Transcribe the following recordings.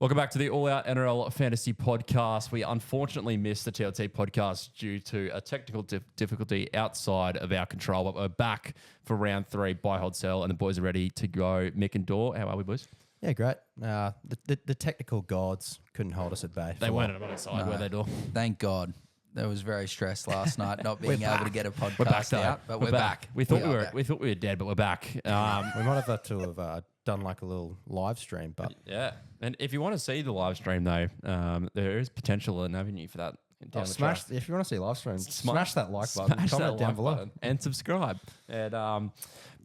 Welcome back to the All Out NRL Fantasy Podcast. We unfortunately missed the TLT podcast due to a technical difficulty outside of our control, but we're back for round 3 by Hold Sell, and the boys are ready to go. Mick and Dor, how are we, boys? Yeah, great. The technical gods couldn't hold us at bay. They weren't on the side, were they, Dor? Thank God. That was very stressed last night, not being able to get a podcast We're back, out, but we're back. We thought we were dead, but we're back. We might have had to have done like a little live stream, but Yeah. And if you want to see the live stream, though, there is potential and avenue for that. Down the track. if you want to see live stream, smash that like button, Smash comment that down like below. button and subscribe. And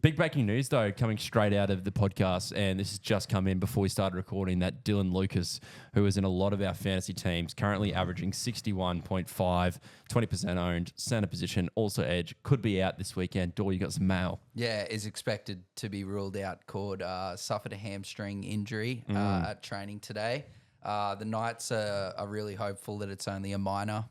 big breaking news, though, coming straight out of the podcast, and this has just come in before we started recording, that Dylan Lucas, who is in a lot of our fantasy teams, currently averaging 61.5, 20% owned, centre position, also edge, could be out this weekend. Dor, you got some mail. Yeah, is expected to be ruled out. Suffered a hamstring injury at training today. The Knights are really hopeful that it's only a minor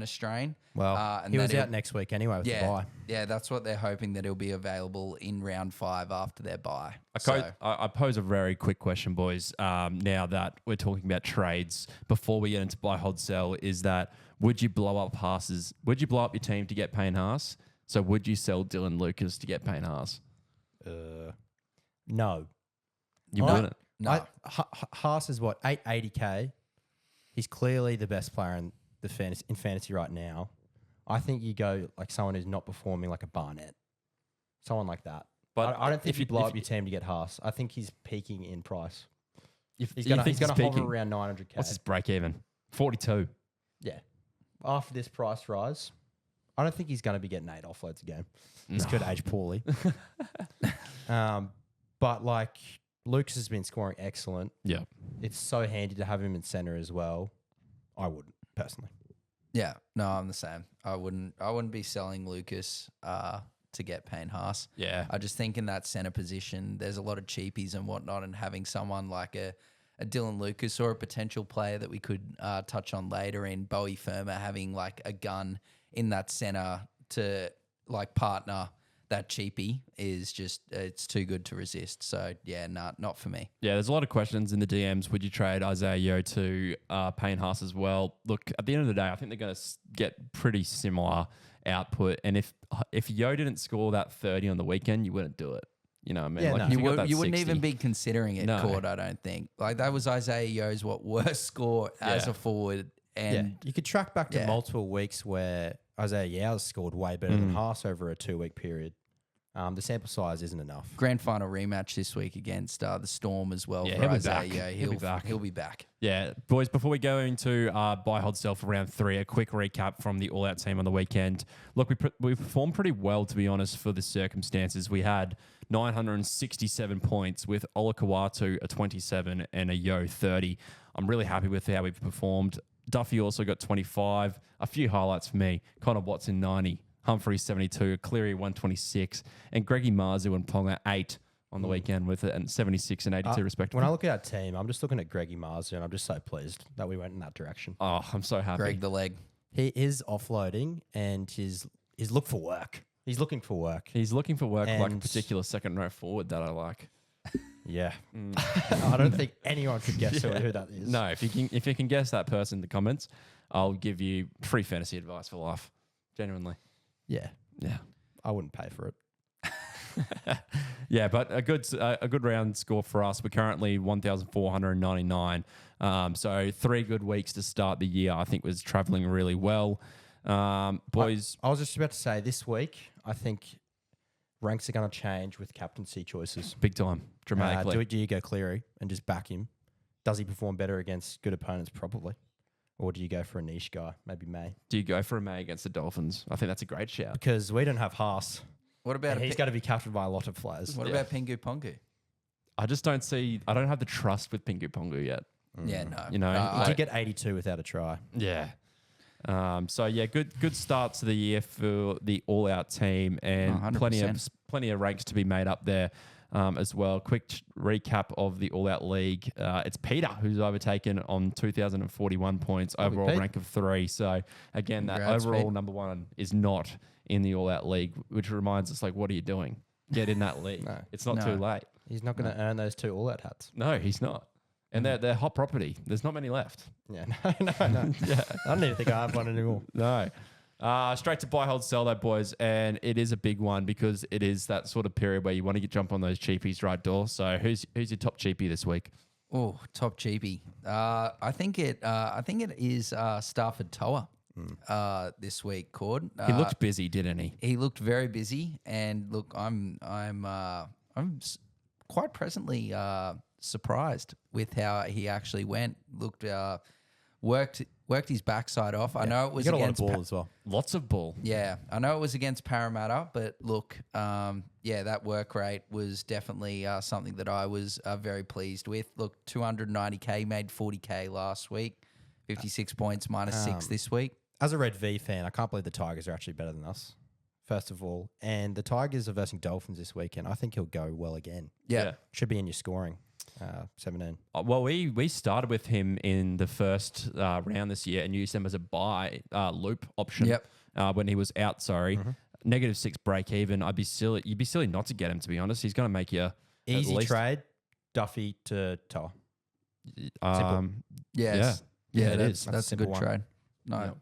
strain. Well, and he was out next week anyway with the bye. Yeah, that's what they're hoping, that he'll be available in round 5 after their bye. I pose a very quick question, boys. Now that we're talking about trades, before we get into buy, hold, sell, is that would you blow up Haas's? Would you blow up your team to get Payne Haas? So would you sell Dylan Lucas to get Payne Haas? No. You wouldn't. No. Haas is what, 880k? He's clearly the best player in fantasy right now. I think you go like someone who's not performing, like a Barnett, someone like that. But I don't think you blow up your team to get Haas. I think he's peaking in price. He's going to hover around 900k. What's his break even? 42. Yeah. After this price rise, I don't think he's going to be getting 8 offloads a game. This could age poorly. But like Lucas has been scoring excellent. Yeah. It's so handy to have him in center as well. I wouldn't personally. Yeah, no, I'm the same. I wouldn't be selling Lucas to get Payne Haas. Yeah. I just think in that centre position, there's a lot of cheapies and whatnot, and having someone like a Dylan Lucas or a potential player that we could touch on later in Beau Fermor having like a gun in that centre to like partner that cheapie is just, it's too good to resist. So yeah, not for me. Yeah, there's a lot of questions in the DMs. Would you trade Isaiah Yeo to Payne Haas as well? Look, at the end of the day, I think they're going to get pretty similar output. And if Yeo didn't score that 30 on the weekend, you wouldn't do it. You know what I mean? Yeah, like no. You wouldn't even be considering it, No. Cord, I don't think. Like that was Isaiah Yeo's worst score as a forward. And you could track back to multiple weeks where Isaiah Yeo scored way better than Haas over a 2-week period. The sample size isn't enough. grand final rematch this week against the Storm as well. Yeah, for he'll be Isaiah back. Yeo. He'll be back. He'll be back. Yeah, boys, before we go into buy, hold, sell for round 3, a quick recap from the all-out team on the weekend. Look, we performed pretty well, to be honest, for the circumstances. We had 967 points with Olakawatu a 27 and a Yeo 30. I'm really happy with how we've performed. Duffy also got 25. A few highlights for me. Connor Watson 90. Humphrey 72, Cleary 126, and Greggy Marzhew and Ponga 8 on the weekend with it, and 76 and 82 respectively. When I look at our team, I'm just looking at Greggy Marzhew and I'm just so pleased that we went in that direction. Oh, I'm so happy. Greg the leg. He is offloading and his look for work. He's looking for work. He's looking for work like a And- particular second row forward that I like. Yeah. I don't think anyone could guess who that is. No, if you can guess that person in the comments, I'll give you free fantasy advice for life. Genuinely. Yeah. Yeah. I wouldn't pay for it. Yeah, but a good round score for us. We're currently 1,499. So 3 good weeks to start the year. I think was traveling really well. Boys. I was just about to say this week, I think ranks are going to change with captaincy choices. Big time, dramatically. Do you go Cleary and just back him? Does he perform better against good opponents? Probably. Or do you go for a niche guy? Maybe May. Do you go for a May against the Dolphins? I think that's a great shout. Because we don't have Haas. What about He's going to be captured by a lot of players. What about Pingu Pongu? I just don't have the trust with Pingu Pongu yet. Yeah, no. You know, He did get 82 without a try. Yeah. So yeah, good start to the year for the all-out team, and 100%. plenty of ranks to be made up there as well. Quick recap of the all-out league. It's Peter who's overtaken on 2,041 points, overall Pete. rank of 3. So again, that Congrats, overall Pete. number 1 is not in the all-out league, which reminds us, like, what are you doing? Get in that league. No. It's not No. too late. He's not going to earn those 2 all-out hats. No, he's not. And they're hot property. There's not many left. Yeah, no. Yeah. I don't even think I have one anymore. No. Straight to buy, hold, sell that, boys. And it is a big one because it is that sort of period where you want to jump on those cheapies right door. So who's your top cheapie this week? Oh, top cheapie. I think it is Starford To'a this week, Cord. He looked busy, didn't he? He looked very busy, and look, I'm quite presently surprised with how he actually went. Looked worked his backside off. I know it was You got a lot of against ball as well. Lots of ball. Yeah, I know it was against Parramatta, but look, that work rate was definitely something that I was very pleased with. Look, 290K, made 40K last week, 56 points, -6 this week. As a Red V fan, I can't believe the Tigers are actually better than us, first of all. And the Tigers are versing Dolphins this weekend. I think he'll go well again. Yeah. Should be in your scoring, 17. Well, we started with him in the first round this year and used him as a buy loop option. Yep. When he was out, sorry. -6 break even. You'd be silly not to get him, to be honest. He's going to make you Easy at least, trade, Duffy to To'a. Yes. Yeah, it that's, is. That's a simple good one. trade.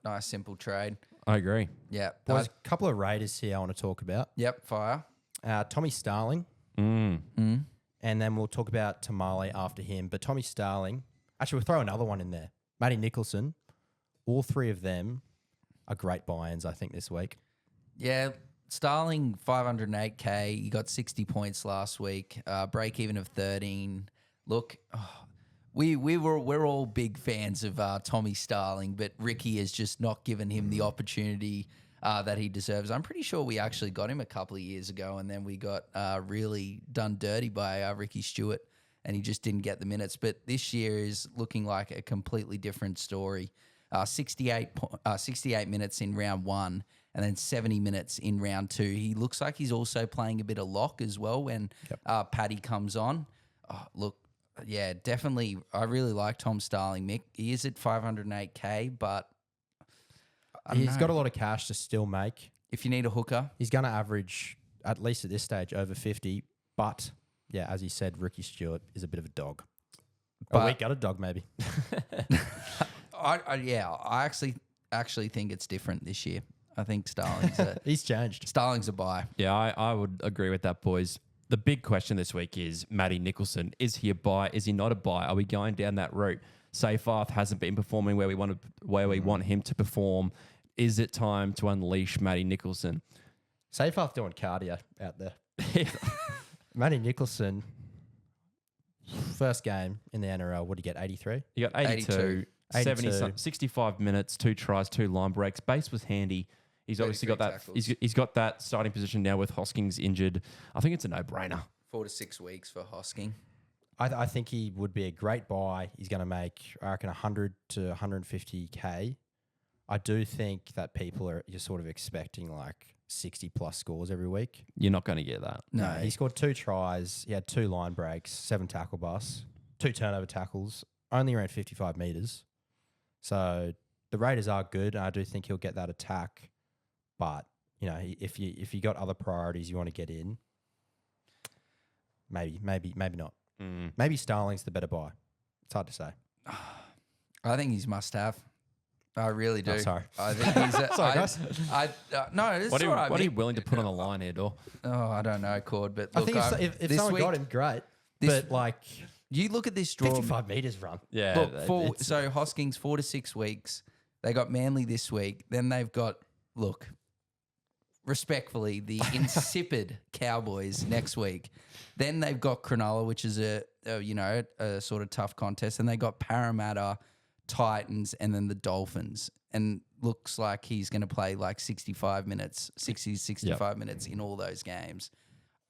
Nice, simple trade. I agree. Yeah. There's a couple of Raiders here I want to talk about. Yep, fire. Tommy Starling, Mm. and then we'll talk about Tamale after him. But Tommy Starling, actually, we'll throw another one in there. Matty Nicholson. All three of them are great buy-ins, I think, this week. Yeah, Starling 508K. You got 60 points last week. Break even of 13. Look, we're all big fans of Tommy Starling, but Ricky has just not given him the opportunity that he deserves. I'm pretty sure we actually got him a couple of years ago, and then we got really done dirty by Ricky Stewart, and he just didn't get the minutes. But this year is looking like a completely different story. 68 minutes in round one, and then 70 minutes in round two. He looks like he's also playing a bit of lock as well when Paddy comes on. Oh, look, yeah, definitely. I really like Tom Starling, Mick. He is at 508K, but He's got a lot of cash to still make. If you need a hooker, He's going to average, at least at this stage, over 50. But, yeah, as you said, Ricky Stewart is a bit of a dog. But- we got a dog, maybe. I actually think it's different this year. I think He's changed. Starling's a buy. Yeah, I would agree with that, boys. The big question this week is Matty Nicholson. Is he a buy? Is he not a buy? Are we going down that route? Seyfarth hasn't been performing where we want him to perform. Is it time to unleash Matty Nicholson? Seyfarth doing cardio out there. Matty Nicholson, first game in the NRL, what did he get, 83? You got 82, 82. 65 minutes, 2 tries, 2 line breaks. Base was handy. He's obviously got that. He's got that starting position now with Hoskins injured. I think it's a no-brainer. 4 to 6 weeks for Hosking. I think he would be a great buy. He's going to make, I reckon, 100 to 150K. I do think that people are just sort of expecting like 60-plus scores every week. You're not going to get that. No, He scored 2 tries. He had 2 line breaks, 7 tackle busts, 2 turnover tackles, only around 55 metres. So the Raiders are good, and I do think he'll get that attack. But, you know, if you got other priorities you want to get in, maybe not. Maybe Starling's the better buy. It's hard to say. I think he's must have. I really do. Oh, sorry. I think he's a, Sorry, guys. No, it's What all right. are you Mick. willing to put on the line here, Dor? Oh, I don't know, Cord, but I look, think if this someone week, got him, great. this- But, like, you look at this draw. 55 metres run. Yeah. Look, so Hoskins 4 to 6 weeks. They got Manly this week. Then they've got, look, respectfully, the insipid Cowboys next week. Then they've got Cronulla, which is a sort of tough contest. And they got Parramatta, Titans, and then the Dolphins. And looks like he's going to play like 65 minutes in all those games.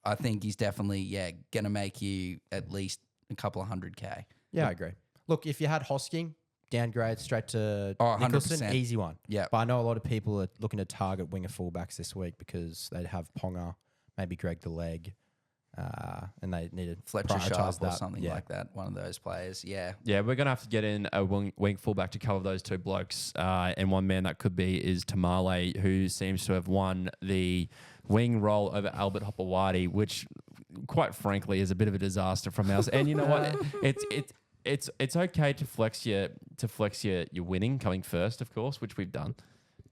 I think he's definitely, going to make you at least a couple of 100K. Yeah, I agree. Look, if you had Hosking, downgrade straight to Oh, 100%. Nicholson, easy one. Yeah. But I know a lot of people are looking to target winger fullbacks this week because they'd have Ponga, maybe Greg the Leg, and they need to Fletcher prioritise Sharp or that. something Yeah. like that. One of those players. Yeah. Yeah, we're going to have to get in a wing fullback to cover those 2 blokes. And one man that could be is Tamale, who seems to have won the wing role over Albert Hopewadi, which, quite frankly, is a bit of a disaster from us. And you know what? it's okay to flex your winning coming first, of course, which we've done.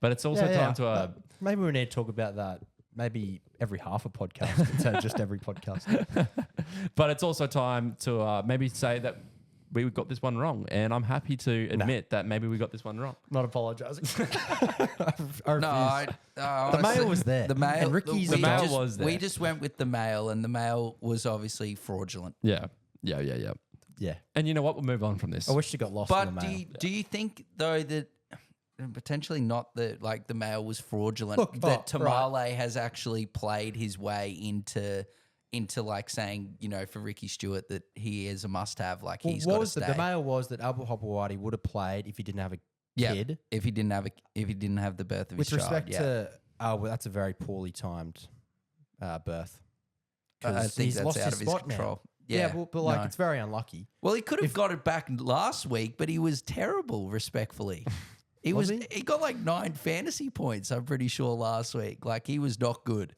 But it's also time to maybe we need to talk about that. Maybe every half a podcast instead of just every podcast. But it's also time to maybe say that we got this one wrong, and I'm happy to admit that maybe we got this one wrong. Not apologising. The mail was there. The mail, and Ricky's the mail was there. We just went with the mail, and the mail was obviously fraudulent. Yeah. Yeah. And you know what? We'll move on from this. I wish you got lost in the But mail. do you think though that potentially not that like the mail was fraudulent? Look, that Tamale has actually played his way into like saying, you know, for Ricky Stewart that he is a must-have. Like he's got to stay. The mail was that Albert Hopewadi would have played if he didn't have a kid. If he didn't have the birth of his child. With respect to, well, that's a very poorly timed birth. I think he's that's lost out his of his spot now. control. Yeah, but like it's very unlucky. Well, he could have got it back last week, but he was terrible, respectfully. He got like 9 fantasy points, I'm pretty sure, last week. Like he was not good.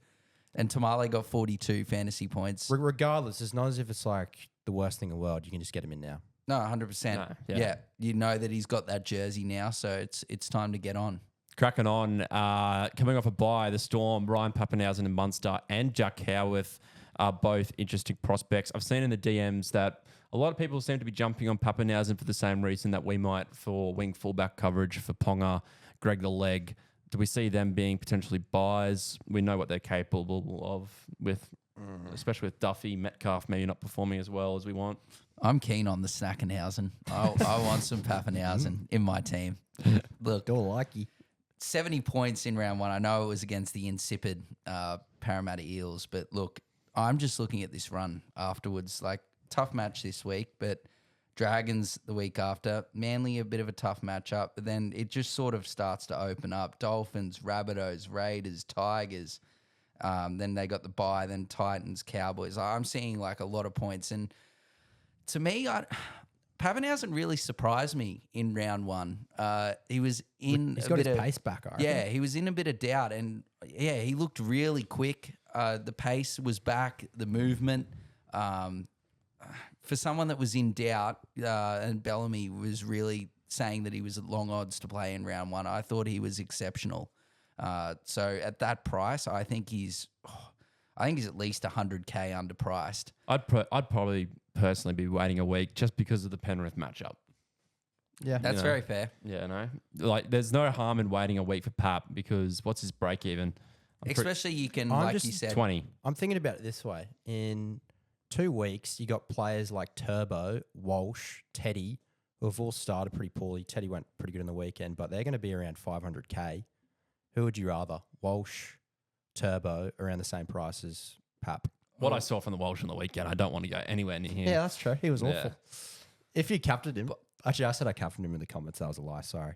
And Tamale got 42 fantasy points. Regardless, it's not as if it's like the worst thing in the world. You can just get him in now. No, 100%. No, yeah. You know that he's got that jersey now, so it's time to get on. Cracking on. Coming off a bye, the Storm, Ryan Papenhuyzen and Munster and Jack Howarth are both interesting prospects. I've seen in the DMs that a lot of people seem to be jumping on Papenhuyzen for the same reason that we might for wing fullback coverage for Ponga, Greg the Leg. Do we see them being potentially buys? We know what they're capable of with, especially with Duffy, Metcalf maybe not performing as well as we want. I'm keen on the Snackenhausen. I want some Papenhuyzen in my team. Look, Don't like you. 70 points in round 1. I know it was against the insipid Parramatta Eels, but look, I'm just looking at this run afterwards. Like, tough match this week, but Dragons the week after. Manly a bit of a tough matchup, but then it just sort of starts to open up. Dolphins, Rabbitohs, Raiders, Tigers. Then they got the bye, then Titans, Cowboys. I'm seeing like a lot of points. And to me, Papenhuyzen really surprised me in round 1. He was in He's a got bit his of pace back, I reckon. yeah, he was in a bit of doubt, and yeah, he looked really quick. The pace was back, the movement. For someone that was in doubt, and Bellamy was really saying that he was at long odds to play in round 1, I thought he was exceptional. So at that price, I think he's at least 100K underpriced. I'd probably personally be waiting a week just because of the Penrith matchup. Yeah. That's very fair. Yeah, no. Like, there's no harm in waiting a week for Pap because what's his break even? Especially you can, I'm like just you said, 20. I'm thinking about it this way. In 2 weeks, you got players like Turbo, Walsh, Teddy, who have all started pretty poorly. Teddy went pretty good on the weekend, but they're going to be around 500K. Who would you rather? Walsh, Turbo, around the same price as Pap? What I saw from the Welsh on the weekend, I don't want to go anywhere near him. Yeah, that's true. He was Yeah. awful. If you captained him, actually, I said I captained him in the comments. That was a lie. Sorry.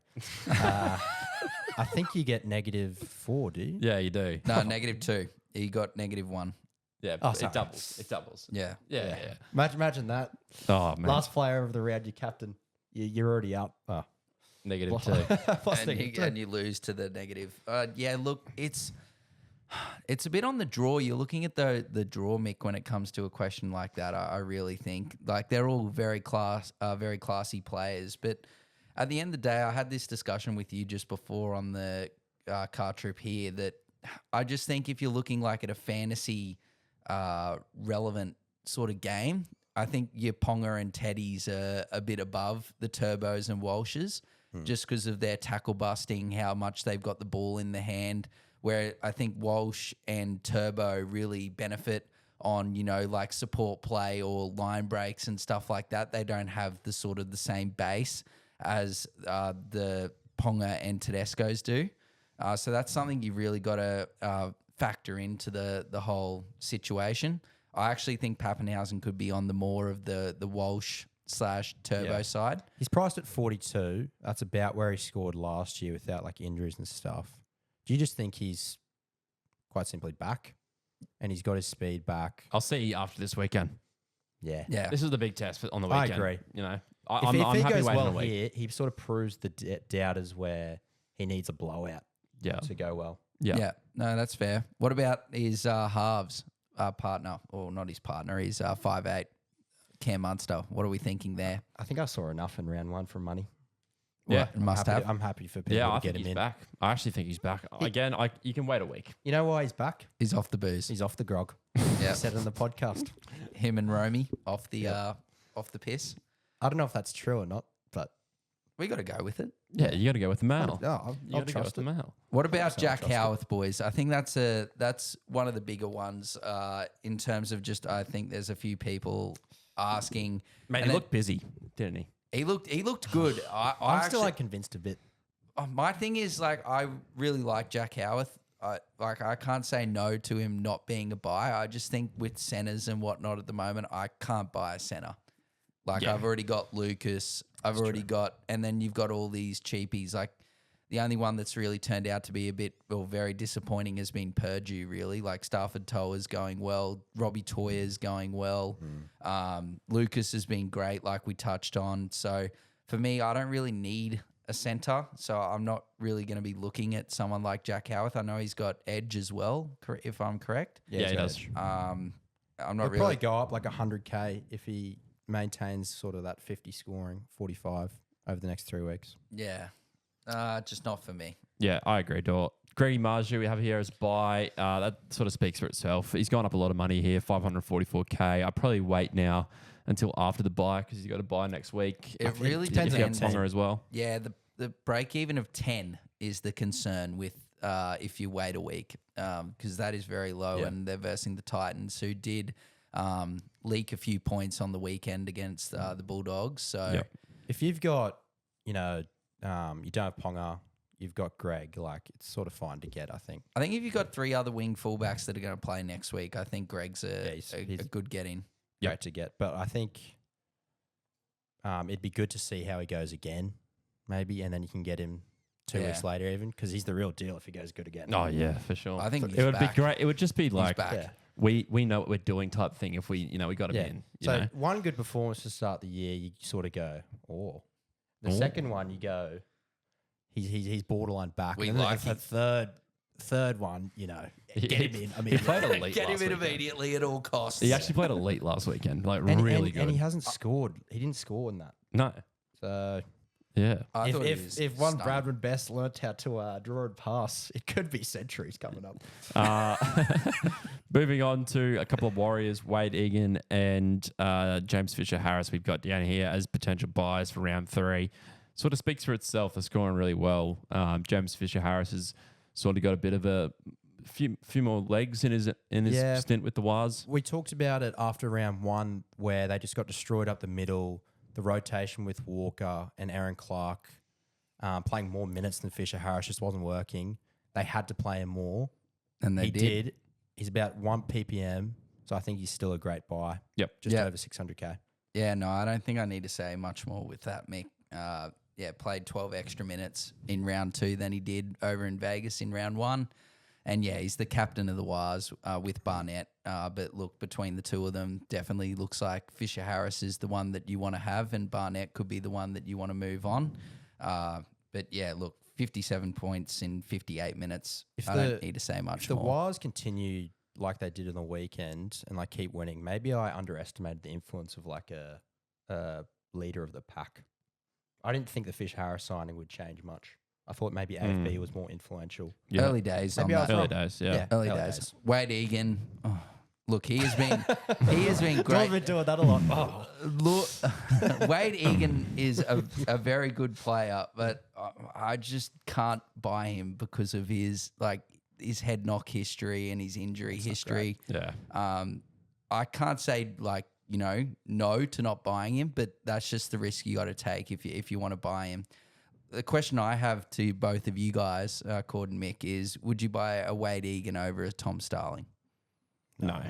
I think you get -4, do you? Yeah, you do. no, -2. He got -1. Yeah, Oh, it sorry. doubles. It doubles. Yeah. Yeah. Imagine that. Oh, man. Last player of the round, you captain. You're already up. Oh. -2. Plus and, negative two. and you lose to the negative. Yeah, look, it's a bit on the draw. You're looking at the draw, Mick, when it comes to a question like that. I really think like they're all very classy players. But at the end of the day, I had this discussion with you just before on the car trip here that I just think if you're looking like at a fantasy relevant sort of game, I think your Ponga and Teddy's are a bit above the Turbos and Walshes just because of their tackle busting, how much they've got the ball in the hand, where I think Walsh and Turbo really benefit on, you know, like support play or line breaks and stuff like that. They don't have the sort of the same base as the Ponga and Tedesco's do. So that's something you really got to factor into the whole situation. I actually think Papenhuyzen could be on the more of the Walsh/Turbo side. He's priced at 42. That's about where he scored last year without like injuries and stuff. Do you just think he's quite simply back and he's got his speed back? I'll see you after this weekend. Yeah. Yeah. This is the big test on the I weekend. agree. You know, If I'm he happy goes waiting well a week. here, he sort of proves the doubters where he needs a blowout Yeah. to go well. Yeah. No, that's fair. What about his halves partner, or not his partner? He's 5'8". Cam Munster. What are we thinking there? I think I saw enough in round 1 from money. Yeah. Must have. I'm happy for people Yeah, to I get think him he's in. back. I actually think he's back. Again, you can wait a week. You know why he's back? He's off the booze. He's off the grog. Yeah. I said it on the podcast. Him and Romy off the piss. I don't know if that's true or not, but We got to go with it. Yeah, you got to go with the male. I'll You got to go with trust the it. male. What about So Jack trust it. Howarth, boys? I think that's one of the bigger ones in terms of just. I think there's a few people asking. Mate, and he then- looked busy, didn't he? He looked good. I'm still actually- convinced a bit. My thing is I really like Jack Howarth. I can't say no to him not being a buy. I just think with centers and whatnot at the moment, I can't buy a center. Yeah. I've already got Lucas. I've already got, and then you've got all these cheapies. Like the only one that's really turned out to be a bit or very disappointing has been Purdue. Really, like Starford To'a is going well. Robbie Toya is going well. Lucas has been great, like we touched on. So for me, I don't really need a center, so I'm not really going to be looking at someone like Jack Howarth. I know he's got edge as well, if I'm correct. Yeah, he's he got does. edge. I'm He'll not probably really. go up like 100k if he maintains sort of that 50 scoring, 45 over the next 3 weeks. Yeah, just not for me. Yeah, I agree, Dor. Grady Marzhew we have here as buy. That sort of speaks for itself. He's gone up a lot of money here, 544k. I probably wait now until after the buy because he's got a buy next week. It really depends If you depends. have Ponga as well. Yeah, the break even of 10 is the concern with if you wait a week because that is very low, Yeah. and they're versing the Titans who did leak a few points on the weekend against the Bulldogs. So Yep. If you've got, you don't have Ponga, you've got Greg, like it's sort of fine to get, I think. I think if you've got 3 other wing fullbacks that are going to play next week, I think Greg's a he's- good get-in. Great to get. But I think it'd be good to see how he goes again, maybe, and then you can get him 2 Yeah. weeks later even because he's the real deal if he goes good again. Oh yeah, for sure. I think it he's would back. be great. It would just be like back. Yeah. we know what we're doing type thing. If we we got him Yeah. in. You So know? one good performance to start the year, you sort of go, oh. The Oh. second one, you go, he's borderline back. We and then like the third one, He- get him in. I he mean, played elite. Get him last in weekend. immediately at all costs. He actually played elite last weekend. Like and, really and, good. and he hasn't scored. He didn't score in that. No. So Yeah. I thought he was if one stunning. Bradman Best learnt how to draw and pass, it could be centuries coming up. Moving on to a couple of Warriors, Wayde Egan and James Fisher-Harris we've got down here as potential buys for round 3. Sort of speaks for itself. They're scoring really well. James Fisher-Harris has sort of got a bit of a few more legs in his Yeah. stint with the Wars. We talked about it after round 1 where they just got destroyed up the middle. The rotation with Walker and Aaron Clark playing more minutes than Fisher-Harris just wasn't working. They had to play him more. and they He did. He's about 1 ppm, so I think he's still a great buy. Yep. Just Yep. over 600k. Yeah, no, I don't think I need to say much more with that, Mick. Played 12 extra minutes in round 2 than he did over in Vegas in round 1. And yeah, he's the captain of the Wars with Barnett. But look, between the two of them, definitely looks like Fisher-Harris is the one that you want to have, and Barnett could be the one that you want to move on. But yeah, look, 57 points in 58 minutes. I don't need to say much If the more. Wars continue like they did on the weekend and like keep winning, maybe I underestimated the influence of like a leader of the pack. I didn't think the Fisher-Harris signing would change much. I thought maybe AFB was more influential. Yeah. Early days Maybe on I that. was Early wrong. days, yeah. Early days. Wayde Egan. Oh, look, he has been great. been doing that a lot. Oh. Look, Wayde Egan is a very good player, but I just can't buy him because of his head knock history and his injury history. Yeah. I can't say no to not buying him, but that's just the risk you got to take if you want to buy him. The question I have to both of you guys, Cord and Mick, is: would you buy a Wayde Egan over a Tom Starling? No.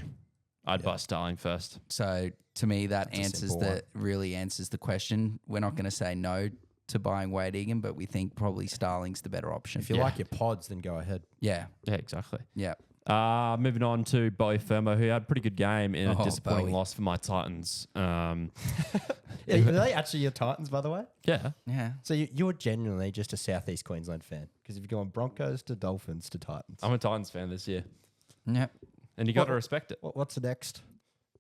I'd buy Starling first. So to me, that That's a answers simple really answers the question. We're not going to say no to buying Wayde Egan, but we think probably Starling's the better option. If you like your pods, then go ahead. Yeah, Yeah, exactly. yeah. Moving on to Beau Fermor, who had a pretty good game in a Oh, disappointing Bowie. loss for my Titans. Are they actually your Titans, by the way? Yeah. Yeah. So you're genuinely just a Southeast Queensland fan because if you're going Broncos to Dolphins to Titans, I'm a Titans fan this year. Yep. And you got to respect it. what's the next?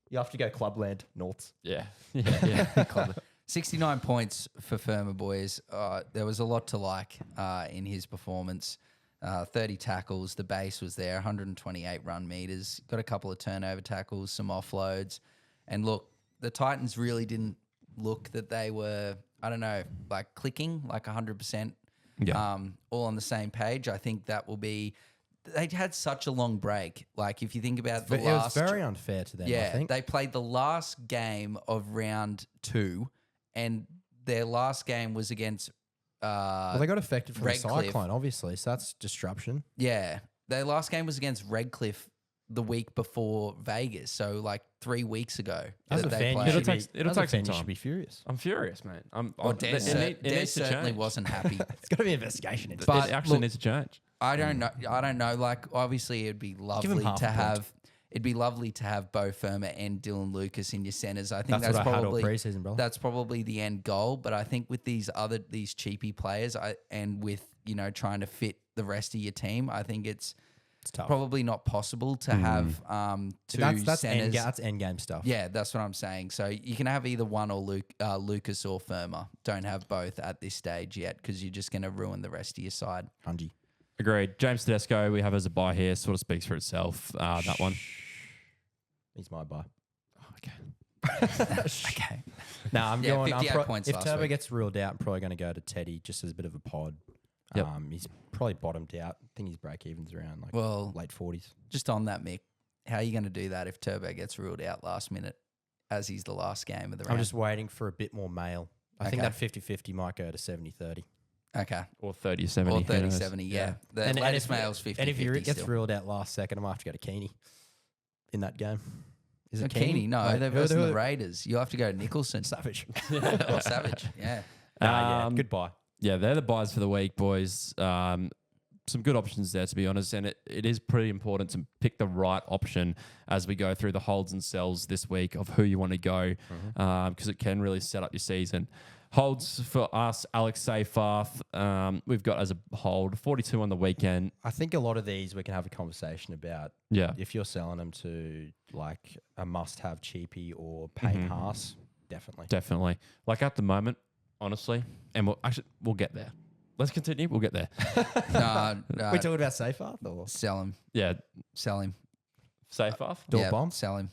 You have to go Clubland, Norths. Yeah. Yeah. 69 points for Fermor, boys. There was a lot to like in his performance. 30 tackles. The base was there. 128 run meters. Got a couple of turnover tackles, some offloads. And look, the Titans really didn't look that they were, I don't know, like clicking like 100%. Yeah. All on the same page. I think that will be. They had such a long break. Like if you think about the It was last, very unfair to them, I think. they played the last game of round 2, and their last game was against. Well, they got affected from the Redcliffe. cyclone, obviously, so that's disruption. Yeah, their last game was against Redcliffe the week before Vegas, so like 3 weeks ago. As that a they fan, played. you should It'll be, take some you time. should be furious. I'm furious, mate. Well, it Des needs to certainly change. wasn't happy. It's got to be an investigation into But It actually look, needs to change. I don't know. I don't know. Like, obviously, it'd be lovely half to a point. have. It'd be lovely to have Beau Fermor and Dylan Lucas in your centres. I think That's that's, what I had all probably preseason, brother. that's probably the end goal. But I think with these cheapy players, and with trying to fit the rest of your team, I think it's tough. probably not possible to have two That's centres. that's end game stuff. Yeah, that's what I'm saying. So you can have either one or Lucas or Fermor. Don't have both at this stage yet because you're just going to ruin the rest of your side. 100. Agreed. James Tedesco, we have as a buy here, sort of speaks for itself. That one. He's my buy. Okay. Okay. No, I'm Yeah, going. 58 points if last Turbo week. gets ruled out, I'm probably going to go to Teddy just as a bit of a pod. Yep. He's probably bottomed out. I think his break even's around like Well, late 40s. just on that, Mick, how are you going to do that if Turbo gets ruled out last minute as he's the last game of the round? I'm just waiting for a bit more mail. I think Okay. that 50-50 might go to 70-30. okay. Or 30-70. Or who knows? 30-70, yeah. The And latest if- mail's 50-50 And if he gets still. ruled out last second, I might have to go to Keeney in that game. Is it Keeney? No, Wait, they're who- versus who- the Raiders. You'll have to go Nicholson. Savage. Or Savage, yeah. Yeah, Um, goodbye. Yeah, they're the buys for the week, boys. Some good options there, to be honest. And it is pretty important to pick the right option as we go through the holds and sells this week of who you want to go because it can really set up your season. Holds for us, Alex Seyfarth. We've got as a hold 42 on the weekend. I think a lot of these we can have a conversation about. Yeah. If you're selling them to like a must-have cheapie or Payne Haas, definitely. Definitely. Like at the moment, honestly, and we'll get there. Let's continue. We'll get there. No, We're talking about Seyfarth or sell him. Yeah. Sell him. Seyfarth. Door Yeah, bomb? sell him.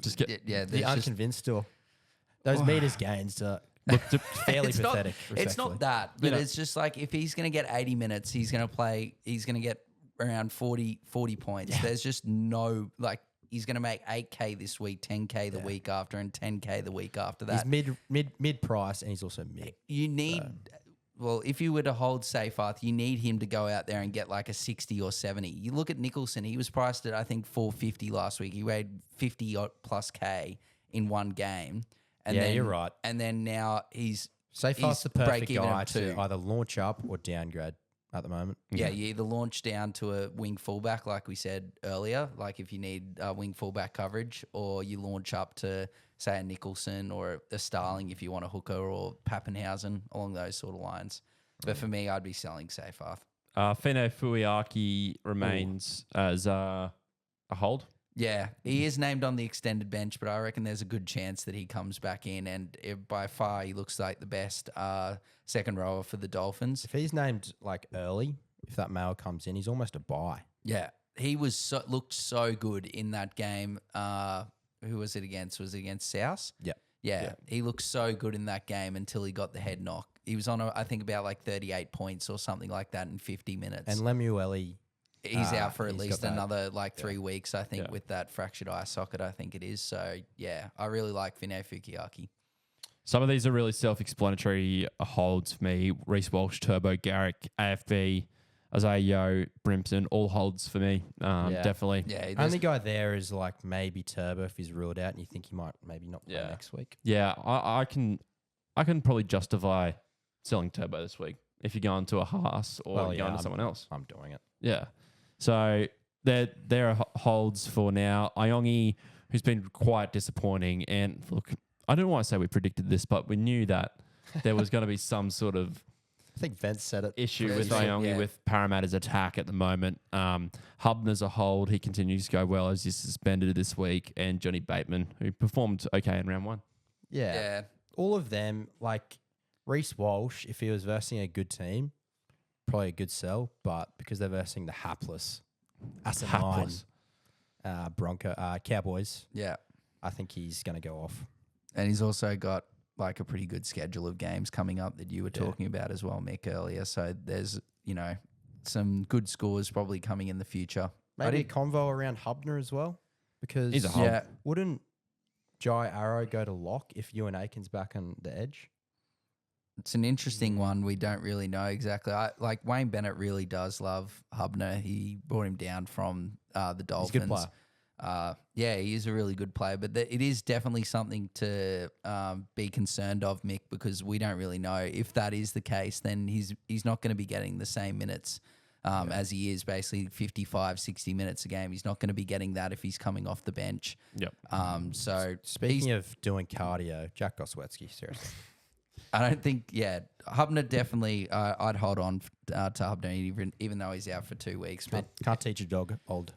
Just get- yeah. The there's just- unconvinced store. Those meters gains are fairly it's pathetic. Not, it's respectfully. not that, but know- it's just like if he's going to get 80 minutes, he's going to get around 40 points. There's just no, like, he's going to make 8K this week, 10K the week after, and 10K the week after that. He's mid price and he's also mid. You need, well, if you were to hold Seyfarth, you need him to go out there and get like a 60 or 70. You look at Nicholson, he was priced at, I think, 450 last week. He weighed 50 plus K in one game. And Yeah, then, you're right. And then now he's Seyfarth's the break perfect even guy at to 2. either launch up or downgrade at the moment. Yeah, you either launch down to a wing fullback, like we said earlier, like if you need wing fullback coverage, or you launch up to, say, a Nicholson or a Starling if you want a hooker, or Papenhuyzen, along those sort of lines. But for me, I'd be selling Seyfarth. Finefeuiaki remains as a hold. Yeah, he is named on the extended bench, but I reckon there's a good chance that he comes back in, and by far he looks like the best second rower for the Dolphins. If he's named like early, if that mail comes in, he's almost a buy. Yeah, he was looked so good in that game. Who was it against? Was it against South? Yeah. Yeah, he looked so good in that game until he got the head knock. He was on, I think, about like 38 points or something like that in 50 minutes. And Lemueli, he's out for at he's least got that. another like 3 weeks, I think, Yeah. with that fractured eye socket, I think it is. So, yeah, I really like Finefeuiaki. Some of these are really self-explanatory holds for me. Reece Walsh, Turbo, Garrick, AFB, Isaiah Yeo, Brimson, all holds for me. Definitely. Yeah, only guy there is like maybe Turbo if he's ruled out and you think he might maybe not play next week. Yeah, I can probably justify selling Turbo this week if you're going to a Haas or going to someone else. I'm doing it. Yeah. So there are holds for now. Iongi, who's been quite disappointing. And look, I don't want to say we predicted this, but we knew that there was going to be some sort of I think Vince said it. issue with Yeah. Iongi with Parramatta's attack at the moment. Hubner's a hold. He continues to go well as he's suspended this week. And Johnny Bateman, who performed okay in round 1. Yeah. All of them, like Reece Walsh, if he was versing a good team, probably a good sell. But because they're versing the hapless asinine Cowboys, Yeah. I think he's going to go off. And he's also got like a pretty good schedule of games coming up that you were talking about as well, Mick, earlier. So there's, some good scores probably coming in the future. Maybe a convo around Hubner as well, because He's a hold. wouldn't Jai Arrow go to lock if Ewan Aiken's back on the edge? It's an interesting one. We don't really know exactly. Like Wayne Bennett really does love Hubner. He brought him down from the Dolphins. He's a good player. Yeah, he is a really good player, but it is definitely something to be concerned of, Mick, because we don't really know if that is the case. Then he's not going to be getting the same minutes as he is, basically 55, 60 minutes a game. He's not going to be getting that if he's coming off the bench. Yep. So Speaking of doing cardio, Jack Gosiewski, seriously. I don't think, Hubner definitely, I'd hold on to Hubner even though he's out for 2 weeks. But Can't teach a dog old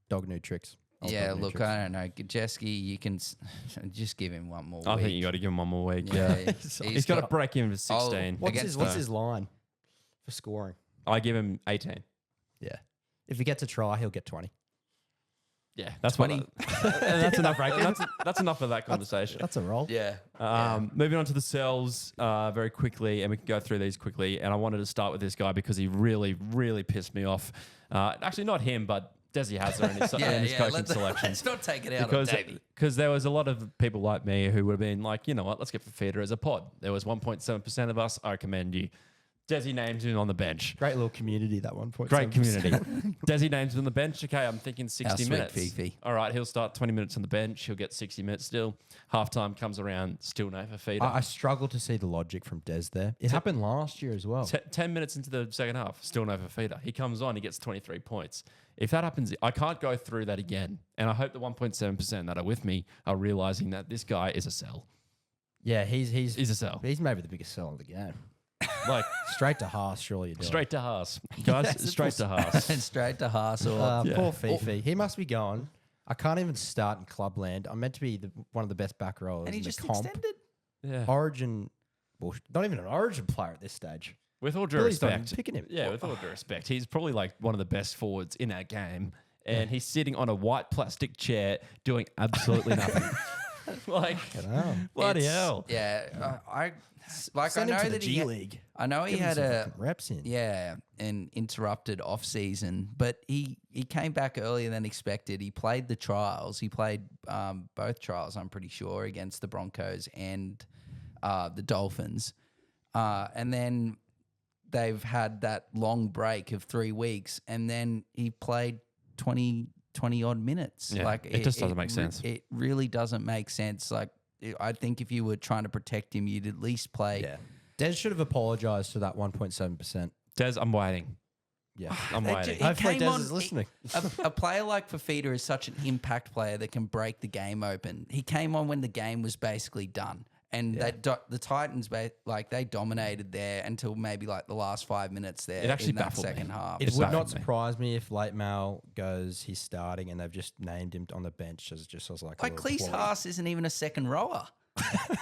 dog new tricks. Old yeah, dog new look, tricks. I don't know. Gosiewski, you can just give him one more I week. think you got to give him one more week. Yeah, He's got to break in for 16. What's his line for scoring? I give him 18. Yeah. If he gets a try, he'll get 20. Yeah, that's 20. That's enough. That's enough of that conversation. That's a roll. Yeah. Moving on to the cells very quickly, and we can go through these quickly. And I wanted to start with this guy because he really, really pissed me off. Actually, not him, but Desi Hazard and his coaching selections. Let's not take it out on Davey. Because there was a lot of people like me who would have been like, you know what, let's get Fifita as a pod. There was 1.7% of us. I commend you. Desi names him on the bench. Great little community, that 1.7%. Great community. Desi names him on the bench. Okay, I'm thinking 60 sweet minutes. Fifi. All right, he'll start 20 minutes on the bench. He'll get 60 minutes still. Halftime comes around, still no Fifita. I struggle to see the logic from Des there. It happened last year as well. 10 minutes into the second half, still no Fifita. He comes on, he gets 23 points. If that happens, I can't go through that again. And I hope the 1.7% that are with me are realizing that this guy is a sell. Yeah, he's a sell. He's maybe the biggest sell of the game. Like, Straight to Haas, surely you do. straight to Haas. Guys, straight to Haas. And straight to Haas or Poor Fifi. He must be going. I can't even start in Clubland. I'm meant to be one of the best back rowers and he in just the comp. extended. Yeah. Origin, well, not even an Origin player at this stage. With all due Billy's not respect. even picking him. Yeah, with all due respect. He's probably like one of the best forwards in our game. And he's sitting on a white plastic chair doing absolutely nothing. Like, bloody It's- hell. Yeah, I Send know him to the that G League. I know he Give him had some a fucking reps in. an interrupted off season, but he came back earlier than expected. He played the trials. He played both trials, I'm pretty sure, against the Broncos and the Dolphins. And then they've had that long break of 3 weeks, and then he played 20 odd minutes. Yeah, Like it just doesn't make sense. It really doesn't make sense. Like I think if you were trying to protect him, you'd at least play. Yeah. Des should have apologised for that 1.7%. Des, I'm waiting. Yeah. I'm waiting. He Hopefully came Des on- is listening. A player like Fifita is such an impact player that can break the game open. He came on when the game was basically done. And the Titans, they dominated there until maybe like the last 5 minutes there It actually in that baffled me. second half. It It's would baffled not me. surprise me if Late Mal goes, he's starting, and they've just named him on the bench as like a Like little Cleese ploy. Haas isn't even a second rower.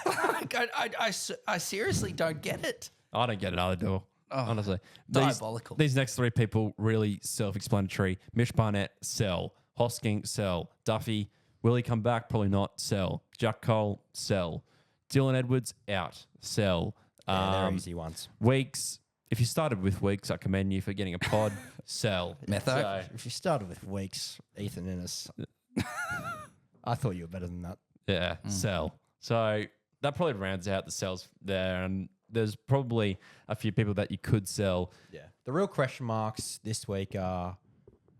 Like, I seriously don't get it. I don't get it either, Door. Honestly. Diabolical. These next three people, really self-explanatory. Mish Barnett, sell. Hosking, sell. Duffy, will he come back? Probably not, sell. Jack Cole, sell. Dylan Edwards, out, sell. Yeah, they're easy ones. Weeks, if you started with Weeks, I commend you for getting a pod, sell. Metho? So, If you started with Weeks, Ethan Innes, I thought you were better than that. yeah, sell. So that probably rounds out the sells there. And there's probably a few people that you could sell. Yeah. The real question marks this week are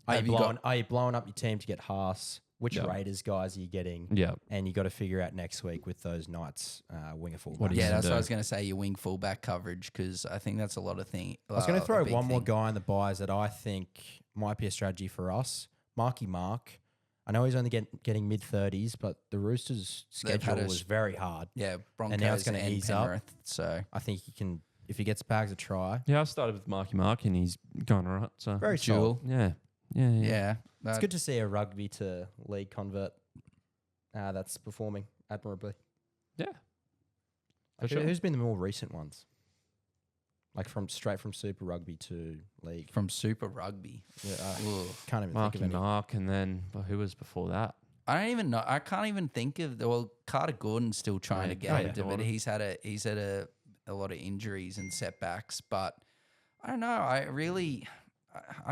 are Have you you blowing up your team to get Haas? Which Yeah. Raiders guys are you getting? Yeah. And you got to figure out next week with those Knights winger full. What do you Yeah, that's do? what I was going to say, your wing fullback coverage, because I think that's a lot of thing. I was going to throw one more guy in the buys that I think might be a strategy for us. Marky Mark. I know he's only getting mid-30s, but the Roosters' They've had schedule a was very hard. Yeah, Broncos And now it's gonna and ease up. Penrith. So I think he can if he gets bags a try, Yeah, I started with Marky and he's gone all right. So very Jewel. solid. yeah. Yeah. Yeah. It's good to see a rugby to league convert that's performing admirably. Yeah. For Like, sure. who's been the more recent ones? Like straight from Super Rugby to league. From Super Rugby. Yeah, Ugh. can't even Marky think of any. Mark, and then who was before that? I don't even know. I can't even think of Carter Gordon's still trying to get into it. Gordon. He's had a lot of injuries and setbacks, but I don't know. I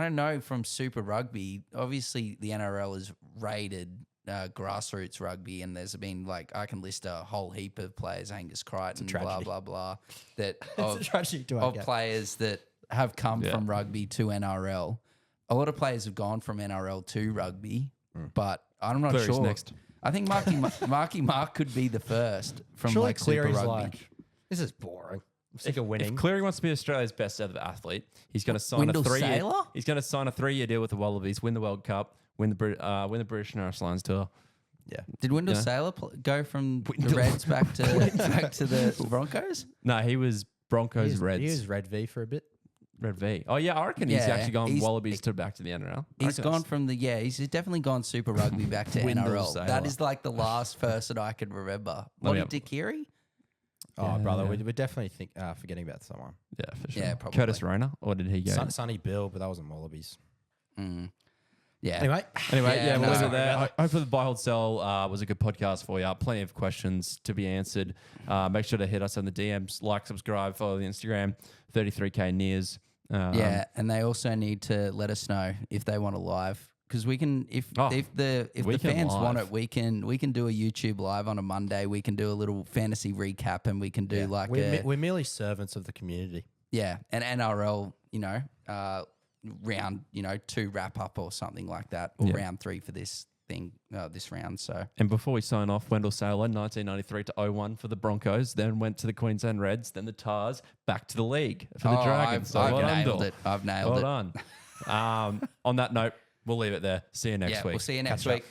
don't know from Super Rugby. Obviously, the NRL has raided grassroots rugby, and there's been I can list a whole heap of players, Angus Crichton, blah tragedy. blah blah, that It's a tragedy to of players that have come from rugby to NRL. A lot of players have gone from NRL to rugby, but I'm not Cleary's sure. next. I think Marky Mark could be the first from Surely Super Cleary's Rugby. this is boring. I'm sick of winning. If Cleary wants to be Australia's best ever athlete, he's going to sign Wendell a 3-year. Saylor? He's going to sign a 3-year deal with the Wallabies, win the World Cup, win the British and Irish Lions tour. Yeah. Did Wendell Yeah. Saylor go from the Reds back to the Broncos? No, he was Broncos Reds. He was Red V for a bit. Red V. Oh yeah, I reckon he's Yeah, actually gone he's- Wallabies to back to the NRL. I He's reckon gone from he's definitely gone Super Rugby back to Wendell NRL. Saylor. That is the last person I can remember. Let What me did Dick Keary? Oh, Yeah, brother, yeah. we're definitely forgetting about someone. Yeah, for sure. Yeah, probably. Curtis Rayner, or did he go? Sonny Bill, but that wasn't Wallabies. Mm. Yeah. Anyway, Anyway, Yeah, yeah, we'll leave no. it there. Hopefully, the buy, hold, sell was a good podcast for you. Plenty of questions to be answered. Make sure to hit us on the DMs, like, subscribe, follow the Instagram. 33K Nears. Yeah, and they also need to let us know if they want a live, because we can if the Weekend fans want live. it, we can do a YouTube live on a Monday. We can do a little fantasy recap, and we can do we're merely servants of the community. an NRL round 2 wrap up or something like that, or Yeah. round 3 for this thing this round. So And before we sign off, Wendell Saylor, 1993 to 01 for the Broncos, then went to the Queensland Reds, then the Tars, back to the league for the Dragons. I've well done, nailed Bill. it. I've nailed Well it. done. On that note, we'll leave it there. See you next week. We'll see you next Catch up. week.